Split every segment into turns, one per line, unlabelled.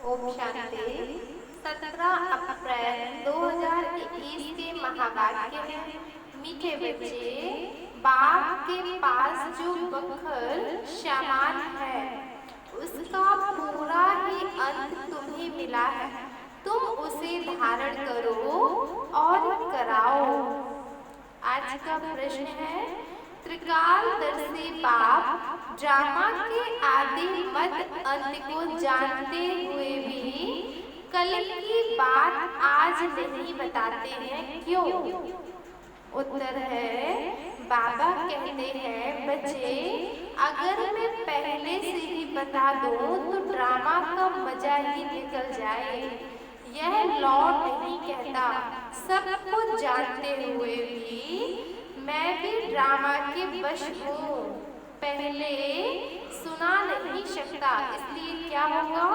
ओम शांति। 17 अप्रैल 2021 के महावाक्य है, मीठे बच्चे, बाप के पास जो बखर सामान है उसका पूरा ही अंत तुम्हें मिला है। तुम उसे धारण करो और कराओ। आज का प्रश्न है, त्रिकालदर्शी बाप ड्रामा के आदि मत अंत को जानते हुए भी कल की बात आज नहीं बताते हैं, क्यों? उत्तर है, बाबा कहते हैं, बच्चे, अगर मैं पहले से ही बता दूं तो ड्रामा का मजा ही निकल जाए। यह लौट नहीं कहता। सब कुछ जानते हुए भी मैं भी ड्रामा के वश हूँ, पहले सुना नहीं सकता, इसलिए क्या होगा,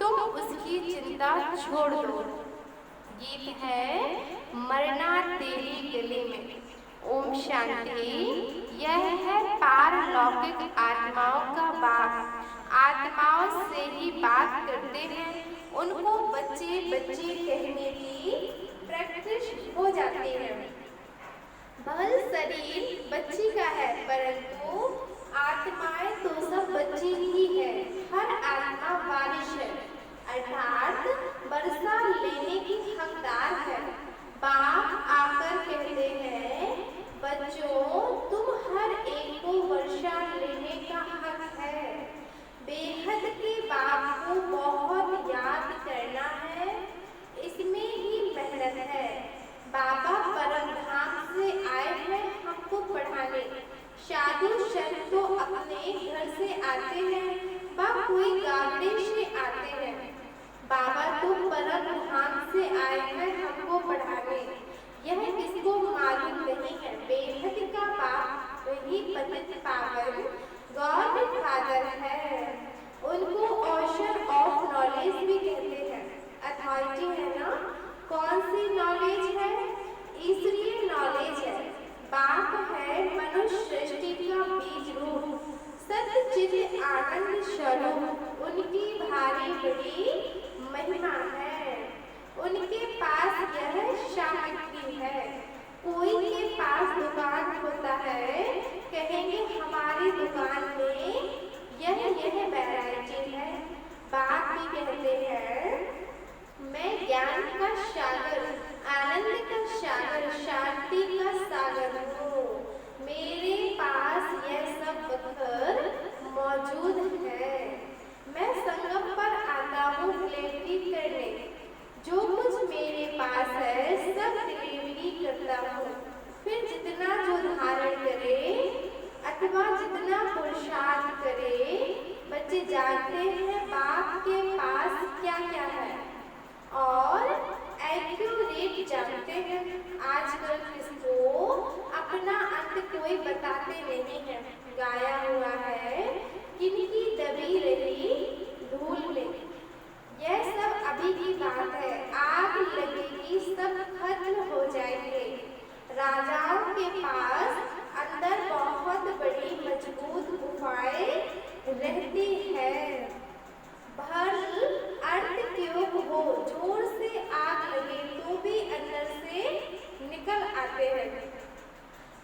तुम उसकी चिंता छोड़ दो। गीत है मरना तेरी गली में। ओम शांति। यह है पारलौकिक आत्माओं का बाप। आत्माओं से ही बात करते हैं, उनको बच्चे बच्चे कहने की प्रैक्टिस हो जाती है। बल शरीर बच्ची का है, परंतु आत्माएं तो सब बच्ची ही है। हर आत्मा बारिश है, अर्थात वर्षा लेने की हकदार है। बाप आकर कहते हैं, बच्चों, तुम हर एक को वर्षा लेने का हक है। बेहद के बाप को बहुत याद करना है, इसमें ही मेहनत है। बाबा परम धाम से आए हैं हमको पढ़ाने। साधु संत तो अपने घर से आते हैं, वह कोई गावड़े से आते हैं। बाबा तो परम धाम से आए हैं हमको पढ़ाने। यह किसको मालूम नहीं है, बेहद का बाप वही पतित पावन गॉड फादर है। उनको ऑशर ऑफ नॉलेज भी कहते हैं। अथॉरिटी है ना। कौन सी नॉलेज है? ईश्वरीय नॉलेज है। बाप है मनुष्य सृष्टि का बीज रूप, सत्य चित आनंद स्वरूप। उनकी भारी बड़ी महिमा है। उनके पास यह सामग्री है। कोई के पास दुकान होता है, कहेंगे हमारी दुकान में यह वैरायटी है। बाप भी कहते हैं, मैं ज्ञान का सागर, आनंद का सागर, शांति का सागर हूँ। मेरे पास यह सब बखर मौजूद है। मैं संगम पर आता हूँ डिलीवरी करने। जो कुछ मेरे पास है सब डिलीवरी करता हूँ। फिर जितना जो धारण करे अथवा जितना पुरुषार्थ करे, बच्चे जानते हैं बाप के पास क्या क्या है और एक्यूरेट जानते हैं। आजकल किसको अपना अंत कोई बताते नहीं है। गाया हुआ है, किनकी दबी रही धूल में। यह सब अभी की बात है, आग लगेगी, सब खत्म हो जाएंगे। राजाओं के पास अंदर बहुत बड़ी मजबूत गुफाएं रहती है। भर अर्थ क्यों हो, जोर से आग लगे तो भी अंदर से निकल आते हैं।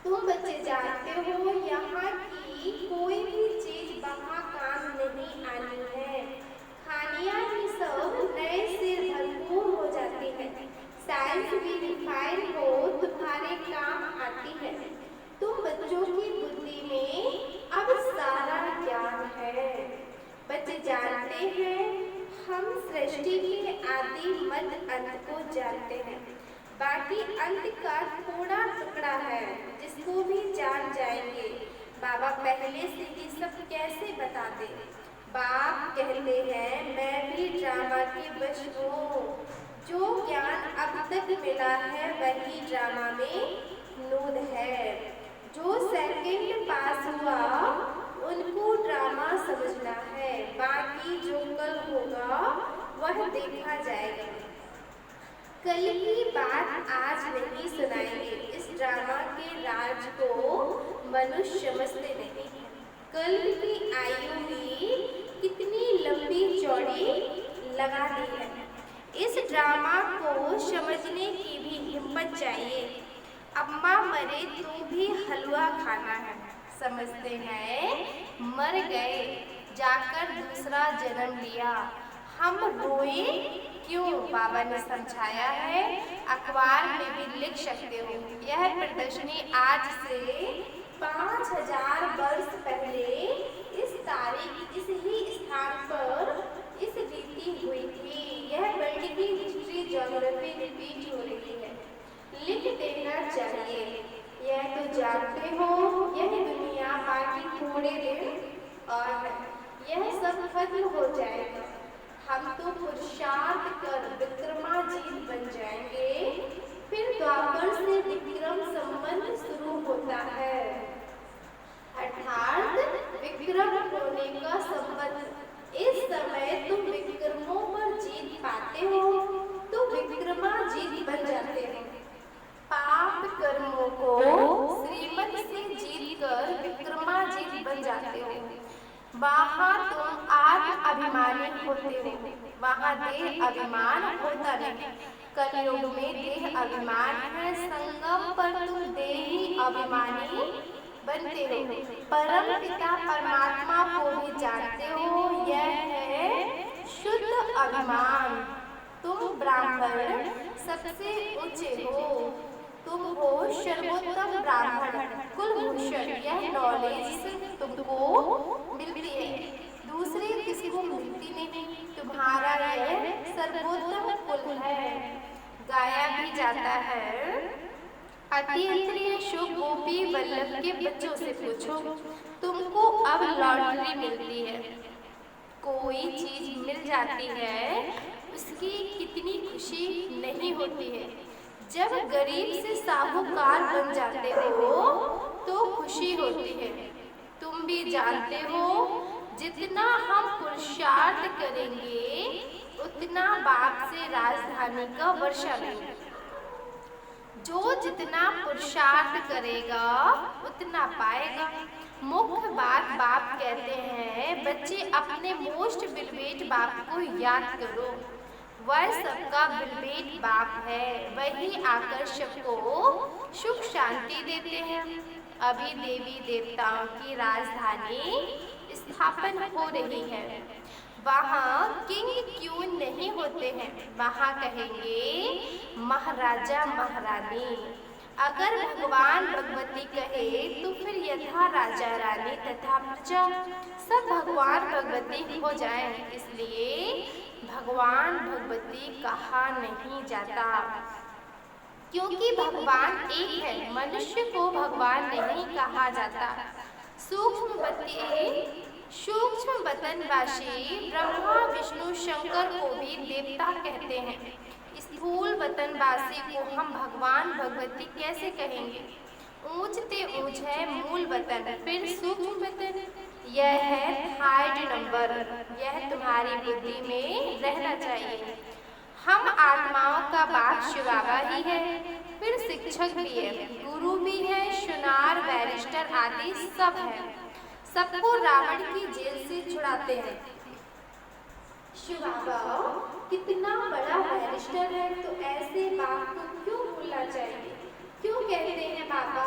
तुम बच्चे जानते हो, यहाँ की कोई भी चीज वहाँ काम नहीं आनी है। खानियाँ ही सब नए से भरपूर हो जाती है। साइंस भी रिफाइन हो तुम्हारे काम आती है। तुम बच्चों की बुद्धि में अब सारा ज्ञान है। बच्चे जानते हैं, हम सृष्टि के आदि मत अंत को जानते हैं। बाकी अंत का थोड़ा टुकड़ा है, जिसको भी जान जाएंगे। बाबा पहले से ही सब कैसे बता दे। बाप कहते हैं, मैं भी ड्रामा की वश हूँ। जो ज्ञान अब तक मिला है वही ड्रामा में नूद है। जो सेकंड पास हुआ उनको ड्रामा समझना है, बाकी जो कल होगा वह देखा जाएगा। कल की बात आज नहीं सुनाएंगे। इस ड्रामा के राज को मनुष्य समझते नहीं। कल की आयु भी कितनी लंबी चौड़ी लगा दी है। इस ड्रामा को समझने की भी हिम्मत चाहिए। अम्मा मरे तो भी हलवा खाना है, समझते हैं मर गए जाकर दूसरा जन्म लिया, हम रोए क्यों, बाबा ने समझाया है। अखबार में भी लिख सकते हो। यह प्रदर्शनी आज से 5000 वर्ष पहले इस तारीख इस ही स्थान पर इस रीति हुई थी। यह वर्ल्ड की हिस्ट्री ज्योग्राफी रिपीट हो रही है, लिख देना चाहिए। यह तो जानते हो यह दुनिया बाकी थोड़े दिन और यह सब खत्म हो जाएगा। हम तो पुरुषार्थ कर विक्रमाजीत बन जाएंगे। फिर द्वापर से विक्रम संबंध शुरू होता है, अर्थात विक्रम होने का संबंध। इस समय तुम विक्रमों पर जीत पाते हो तो विक्रमाजीत बन जाते हो। पाप कर्मों को श्रीमत से जीत कर विक्रमाजीत बन जाते हो। वहाँ तुम आत्म अभिमानी होते हो, वहाँ देह अभिमान होता नहीं। कलयुग में देह अभिमान है, संगम पर तुम देही अभिमानी बनते हो। परम पिता परमात्मा को भी जानते हो, यह है शुद्ध अभिमान। तुम ब्राह्मण सबसे ऊंचे हो, तुम हो सर्वोत्तम ब्राह्मण कुलभूषण। यह नॉलेज तुमको मिलती है, दूसरे किसी को मिलती नहीं। तुम्हारा यह सर्वोत्तम कुल है। गाया भी जाता है, अति शुभ गोपी वल्लभ के बच्चों से पूछो, तुमको अब लॉटरी मिलती है, कोई चीज मिल जाती है, उसकी कितनी खुशी नहीं होती है। जब गरीब से साहूकार बन जाते हो तो खुशी होती है। तुम भी जानते हो जितना हम पुरुषार्थ करेंगे उतना बाप से राजधानी का वर्षा मिलेगा। जो जितना पुरुषार्थ करेगा उतना पाएगा। मुख्य बात बाप कहते हैं, बच्चे अपने मोस्ट बिलवेट बाप को याद करो। वह सबका बिलवेट बाप है, वही आकर सबको सुख शांति देते हैं। अभी देवी देवताओं की राजधानी स्थापन हो रही है। वहाँ किंग क्यों नहीं होते हैं, वहाँ कहेंगे महाराजा महारानी। अगर भगवान भगवती कहे तो फिर यथा राजा रानी तथा प्रजा सब भगवान भगवती हो जाए। इसलिए भगवान भगवती कहा नहीं जाता, क्योंकि भगवान एक है, मनुष्य को भगवान नहीं कहा जाता। सूक्ष्म वतनवासी ब्रह्मा विष्णु शंकर को भी देवता कहते हैं। स्थूल वतनवासी को हम भगवान भगवती कैसे कहेंगे? ऊंचते ऊंच है मूल वतन, फिर सूक्ष्म वतन, यह है थर्ड नंबर। यह तुम्हारी बुद्धि में रहना चाहिए। हम आत्माओं का बाप शिव बाबा ही है, फिर शिक्षक भी है, गुरु भी है, सुनार बैरिस्टर आदि सब है। सबको रावण की जेल से छुड़ाते हैं। शिव बाबा कितना बड़ा बैरिस्टर है, तो ऐसे बाप को क्यों भूलना चाहिए? क्यों कहते हैं बाबा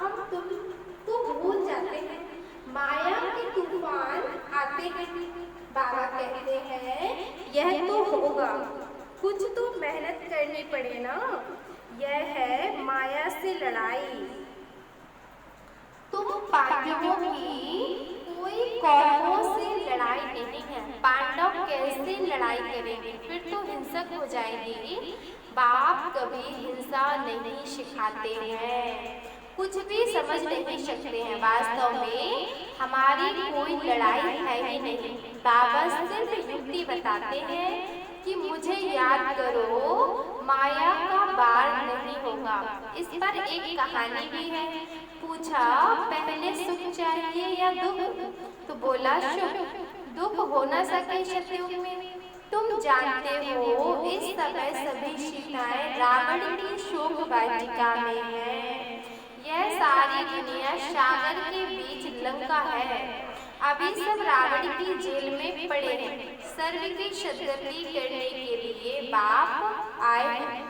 हम तुम तो भूल जाते हैं? माया के तूफान आते हैं, बाबा कहते हैं यह तो होगा, कुछ तो मेहनत करनी पड़े ना। यह है माया से लड़ाई। तुम पांडवों की कोई कौरवों से लड़ाई नहीं है। पांडव कैसे लड़ाई करेंगे? फिर तो हिंसक हो जाएगी। बाप कभी हिंसा नहीं सिखाते हैं, कुछ भी समझ नहीं सकते हैं। वास्तव में हमारी कोई लड़ाई है ही नहीं। बाबा सिर्फ युक्ति बताते हैं कि मुझे याद करो, माया का बार नहीं होगा। इस पर एक कहानी भी है। पूछा पहले सुख चाहिए या दुख? तो बोला सुख। दुख हो न सके सतयुग में। तुम जानते हो इस समय सभी सीताएं रावण की शोक वाटिका में हैं। यह सारी दुनिया सागर के बीच लंका है। अभी सब रावण की जेल में पड़े हैं। सर्व की सद्गति करने के लिए बाप आए हैं।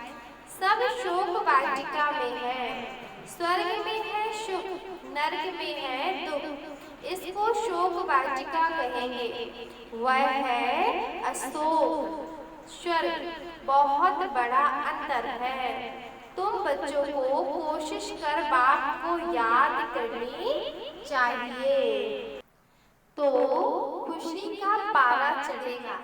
सब शोक वाटिका में है। स्वर्ग में है सुख, नरक में है दुख। इसको शोक वाटिका कहेंगे। वह है अशोक। स्वर्ग बहुत बड़ा अंतर है। तुम बच्चों को कोशिश कर बाप को याद करनी चाहिए, तो खुशी का पारा चढ़ेगा।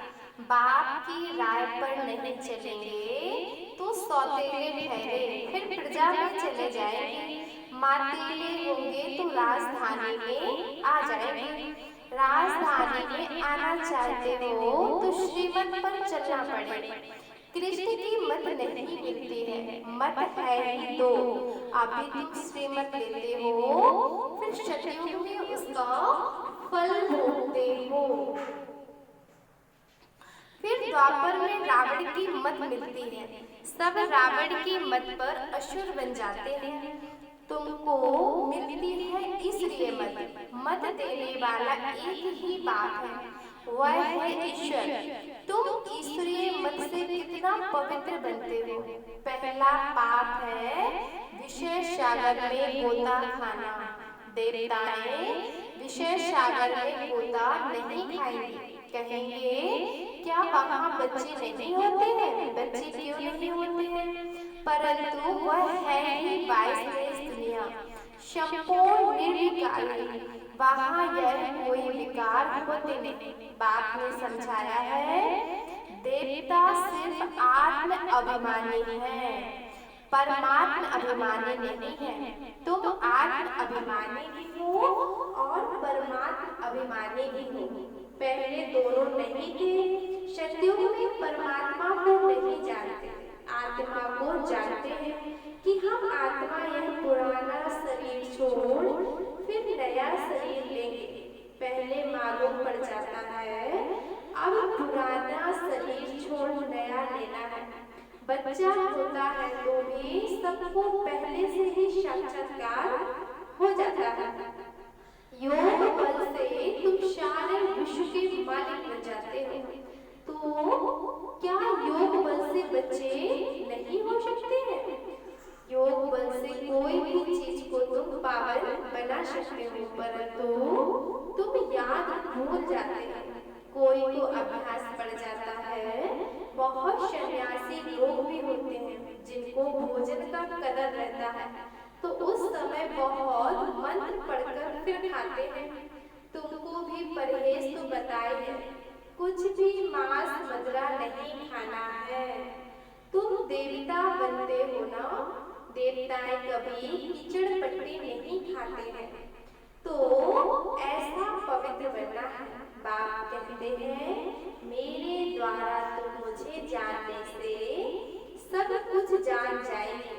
बाप की राय पर नहीं चलेंगे तो सौतेले ठहरे, फिर प्रजा में चले जाएंगे। मातेले होंगे तो राजधानी में आ जाएंगे। राजधानी में आना चाहते हो तो श्रीमत पर चलना पड़ेगा। कृष्ण की मत नहीं मिलती है, मत है ही दो। अभी तुम श्रीमत लेते हो, फिर सतयुग में उसका फल भोगते हो। फिर द्वापर में रावण की मत मिलती है। सब रावण की मत पर असुर बन जाते हैं। तुमको मिलती है इसलिए मत देने वाला एक ही बाप है, वह है ईश्वर। तुम ईश्वरीय मत से कितना पवित्र बनते हो। पहला पाप है विषय सागर में गोता खाना। देवताएं विषय सागर में गोता नहीं खाएंगे। कहेंगे क्या वहाँ बच्चे नहीं होते हैं? बच्चे क्यों नहीं होते हैं? परंतु वह है ही 22 दुनिया, संपूर्ण निर्विकारी। वहाँ यह कोई विकार होते नहीं। बाप ने समझाया है, देवता सिर्फ आत्म अभिमानी है, परमात्म अभिमानी नहीं है। तुम आत्म अभिमानी भी हो और परमात्म अभिमानी भी हो। पहले दोनों नहीं थे। सतयुग में परमात्मा को नहीं जानते, आत्मा को जानते हैं कि हम आत्मा यह पुराना शरीर छोड़ फिर नया शरीर लेंगे। पहले मालूम पड़ जाता है अब पुराना शरीर छोड़ नया लेना है। बच्चा होता है तो भी सबको पहले से ही साक्षात्कार हो जाता है। योग बल से तुम सारे विश्व के मालिक बन जाते हो। तो क्या योग बल से बच्चे नहीं हो सकते हैं? योग बल से कोई भी चीज को तुम पावन बना सकते हो, परंतु तुम याद भूल जाते हो। कोई को अभ्यास पड़ जाता है। बहुत सन्यासी लोग भी होते हैं जिनको भोजन का कदर रहता है, तो उस समय बहुत मंत्र पढ़कर फिर खाते हैं। तुमको भी परहेज तो बताए है, कुछ भी मांस मदिरा नहीं खाना है। तुम देवता बनते हो ना, देवताएं कभी कीचड़ पट्टी नहीं खाते हैं, तो ऐसा पवित्र बनना है। बाप कहते हैं मेरे द्वारा तुम मुझे जानने से सब कुछ जान जाएंगे,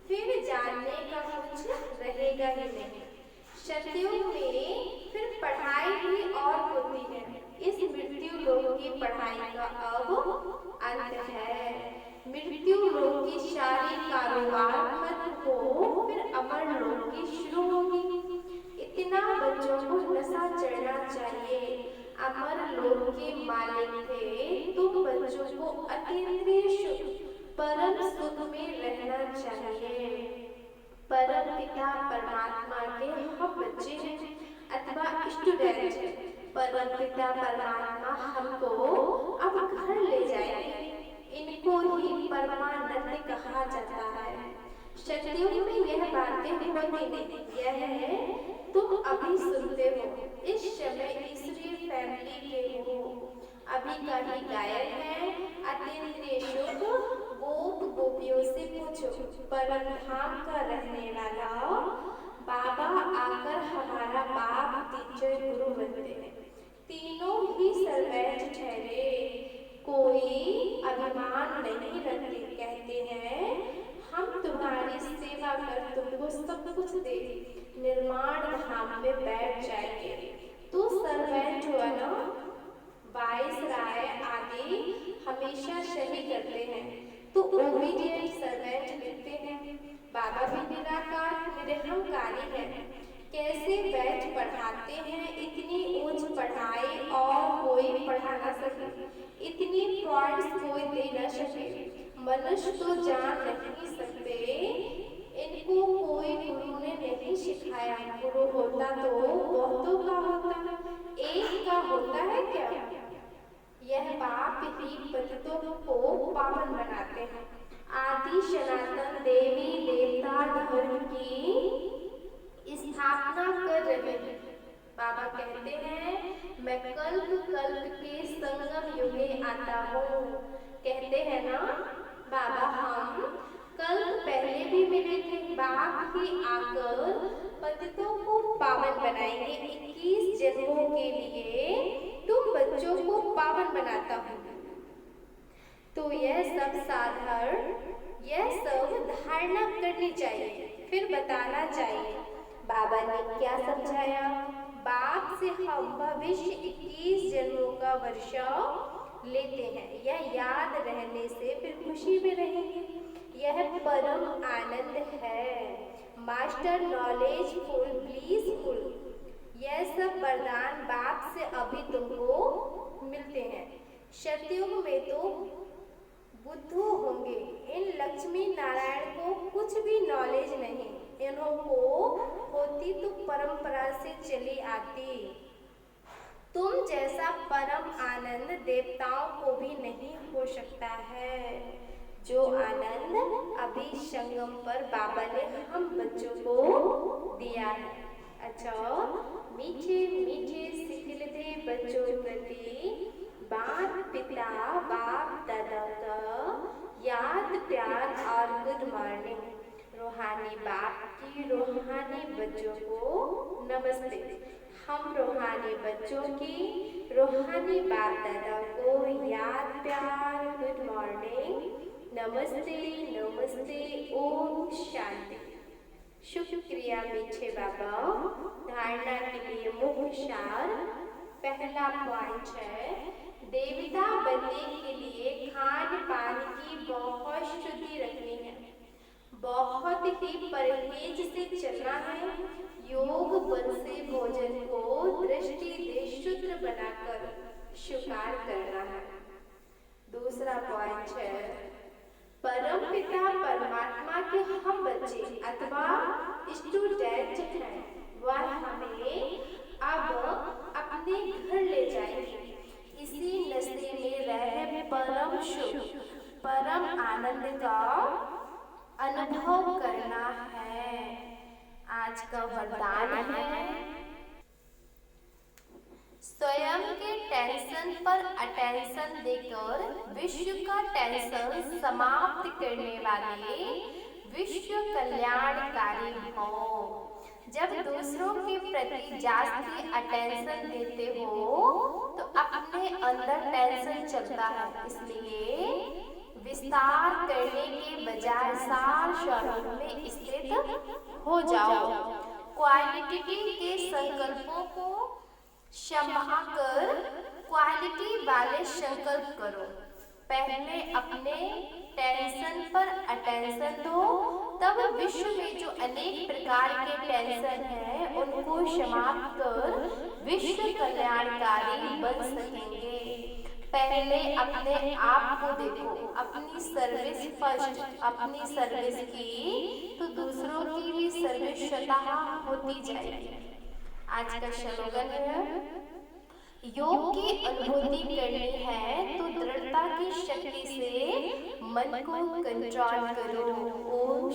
फिर जानने का कुछ रहेगा ही नहीं। सतयुग में फिर पढ़ाई भी और होती है। इस मृत्यु लोक की पढ़ाई का अब अंत है। मृत्यु लोक की सारी कारोबार खत्म हो, फिर अमर लोक की शुरू होगी। इतना बच्चों को नशा चढ़ना चाहिए। अमर लोक के मालिक थे, तुम बच्चों को अतीन्द्रिय सुख, परम सुख में रहना चाहिए। परम पिता परमात्मा के हम बच्चे हैं अथवा स्टूडेंट हैं। परम पिता परमात्मा हमको अब घर ले जाएंगे। इनको ही परमानंद कहा जाता है। सतयुग में यह बातें होती नहीं। यह है तुम अभी सुनते हो, इस समय ईश्वरीय फैमिली के हो। अभी का ही गायक है अतीन्द्रिय सुख। गोप गोपियों से पूछो, परम धाम का रहने वाला बाबा आकर हमारा बाप टीचर गुरु बनते हैं। तीनों ही सर्वेंट ठहरे, कोई अभिमान नहीं रखते। कहते हैं हम तुम्हारी सेवा कर तुमको सब कुछ दे, निर्माण धाम में बैठ जाएंगे। तो सर्वेंट हुआ ना, वाइसराय आदि हमेशा सही करते हैं, तो ओबीडिएंट सर्वेंट मिलते हैं। बाबा भी निराकार निरहंकारी है। कैसे बैच पढ़ाते हैं, इतनी ऊंच पढ़ाई और कोई पढ़ा ना सके, इतनी पॉइंट्स कोई दे न सके। मनुष्य तो जान नहीं सकते, इनको कोई गुरु ने नहीं सिखाया। गुरु होता तो बहुतों का होता, एक का होता है क्या? यह पाप ही पतितों को पावन बनाते हैं। आदि सनातन देवी देवता धर्म की स्थापना कर रहे हैं। बाबा कहते हैं, मैं कल्प कल्प के संगम युगे आता हूँ। कहते हैं ना बाबा, हम कल्प पहले भी मिले थे, बाप ही आकर पतितों को पावन बनाएंगे। 21 जन्मों के लिए तुम बच्चों को पावन बनाता हूँ। तो यह सब साधारण, यह सब धारणा करनी चाहिए, फिर बताना चाहिए बाबा ने क्या समझाया। बाप से हम भविष्य 21 जन्मों का वर्षा लेते हैं, यह याद रहने से फिर खुशी में रहेंगे। यह परम आनंद है। मास्टर नॉलेज फुल ब्लीसफुल, यह सब वरदान बाप से अभी तुमको मिलते हैं। सतयुग में तो बुद्धू होंगे। इन लक्ष्मी नारायण को कुछ भी नॉलेज नहीं, इन्हों को होती तो परंपरा से चली आती। तुम जैसा परम आनंद देवताओं को भी नहीं हो सकता है, जो आनंद अभी संगम पर बाबा ने हम बच्चों को दिया है। अच्छा, मीठे मीठे सिखिलते बच्चों प्रति माता पिता बाप दादा का याद प्यार और गुड मॉर्निंग। रूहानी बाप की रूहानी बच्चों को नमस्ते। हम रूहानी बच्चों की रूहानी बाप दादा को याद प्यार गुड मॉर्निंग, नमस्ते नमस्ते, ओम शांति। शुक्रिया मीठे बाबा। धारणा के लिए मुख्य सार, पहला पॉइंट है, देवता बनने के लिए खान पान की बहुत शुद्धि रखनी है, बहुत ही परहेज से चलना है। योग बल से भोजन को दृष्टि दे शुद्ध बनाकर स्वीकार करना है। दूसरा पॉइंट है, परम पिता परमात्मा के हम बच्चे अथवा स्टूडेंट हैं, वह हमें अब अपने घर ले जाएंगे। इसी नशे में रह परम सुख, परम आनंद का अनुभव करना है। आज का वरदान है, स्वयं के टेंशन पर अटेंशन देकर विश्व का टेंशन समाप्त करने वाले विश्व कल्याणकारी हो। जब दूसरों के प्रति जास्ती अटेंशन देते हो तो अपने अंदर टेंशन चलता है, इसलिए विस्तार करने के बजाय सार स्वरूप में स्थित हो जाओ। क्वालिटी के संकल्पों को क्षमा कर क्वालिटी वाले संकल्प करो। पहले अपने टेंशन पर अटेंशन दो, तब विश्व में जो अनेक प्रकार के टेंशन हैं उनको समाप्त कर विश्व कल्याणकारी बन सकेंगे। पहले अपने आप को देखो, अपनी सर्विस फर्स्ट। अपनी सर्विस की तो दूसरों की भी सर्विस स्वतः होती जाएगी। आज का स्लोगन है, योग की अनुभूति करनी है तो दृढ़ता की शक्ति से मन को कंट्रोल करो। ओम